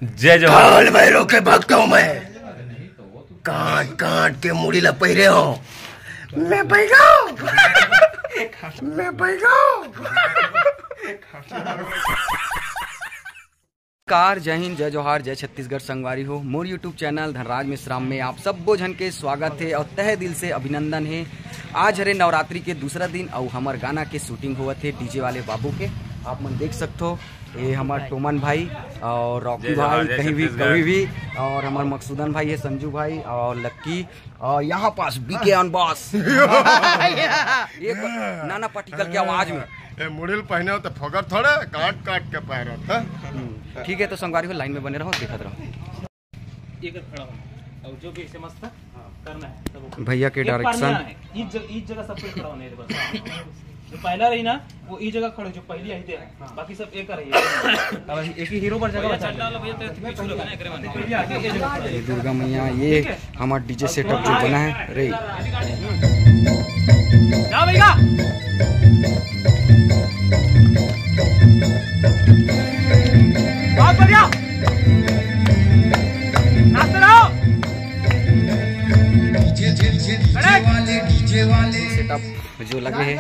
जय जवाहर। काल भैरव के भक्त हूँ मैं, काट काट के मुड़ी लपेरे हो। मैं कार जय हिंद, जय जोहार, जय छत्तीसगढ़ संगवारी हो। मोर यूट्यूब चैनल धनराज मिश्राम में आप सब बोझन के स्वागत है और तहे दिल से अभिनंदन है। आज हरे नवरात्रि के दूसरा दिन और हमार गाना के शूटिंग हुआ थे डीजे वाले बाबू के। आप मन देख सकते हो, ये हमार टोमन भाई और रॉकी भाई कहीं भी और हमार मकसूदन भाई है, संजू भाई और लक्की और यहाँ पास बीके ऑन बॉस। ये नाना पार्टिकल की आवाज में मुड़िल पहने हो तो फगर थोड़े काट काट के पहनो था। ठीक है, तो संगवारी हो लाइन में बने रहो, देखते रहो। और जो भी ऐसे मस्त करना है भैया के डायरेक्शन। इस जगह सब कोई खड़ा होने है बस। जो पहला रही ना वो इस जगह खड़े, जो पहली आई थे बाकी सब एक रही है। अब एक ही हीरो पर जगह बचा लो भैया। ये दुर्गा मैया, ये हमारा डीजे सेटअप जो बना है रे। जा भैया बहुत बढ़िया नाचते रहो। डीजे वाले सेटअप जो लगे हैं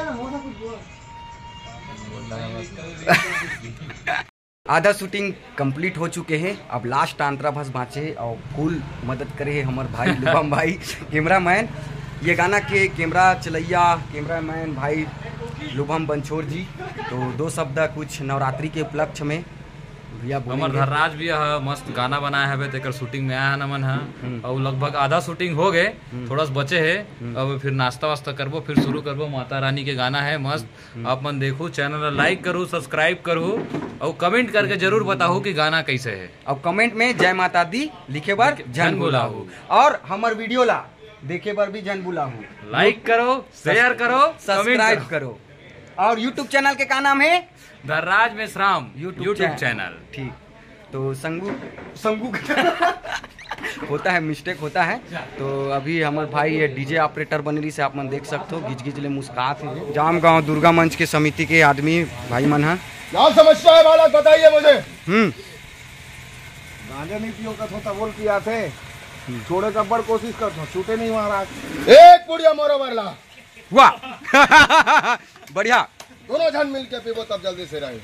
आधा शूटिंग कंप्लीट हो चुके हैं। अब लास्ट आंतराभास बाँचे है और फुल मदद करे है हमारे भाई लुभम भाई कैमरामैन। ये गाना के कैमरा चलैया कैमरामैन भाई लुभम बंछोर जी। तो दो शब्द कुछ नवरात्रि के उपलक्ष्य में भैया हमार धनराज भी मस्त गाना बनाया है, तेकर शूटिंग में आया है नमन है और लगभग आधा शूटिंग हो गए, थोड़ा सा बचे है। अब फिर नाश्ता वास्ता करबो, फिर शुरू करबो। माता रानी के गाना है मस्त, आप मन देखो, चैनल लाइक करो, सब्सक्राइब करो और कमेंट करके जरूर बताओ कि गाना कैसे है। और कमेंट में जय माता दी लिखे बार जन बुलाऊ और हमार वीडियो ला देखे बार भी जन बुलाऊ। लाइक करो, शेयर करो, सब्सक्राइब करो। और यूट्यूब चैनल के का नाम है धनराज मिश्राम यूट्यूब चैनल। ठीक, तो संगू होता है, मिस्टेक होता है। तो अभी हमारे भाई ये डीजे ऑपरेटर बनरी से आप मन देख सकते हो, गिज गिज ले मुस्कात है। जाम गांव दुर्गा मंच के समिति के आदमी भाई मन है। क्या समस्या है बालक, बताइए मुझे। गांजा नहीं पियो का था बोल किया थे, छोड़े का बड़ कोशिश करता हूँ, छूटे नहीं महाराज। एक पुड़िया मोरो बरला वाह बढ़िया, दोनों जन मिल के पीबो तब जल्दी से रहे।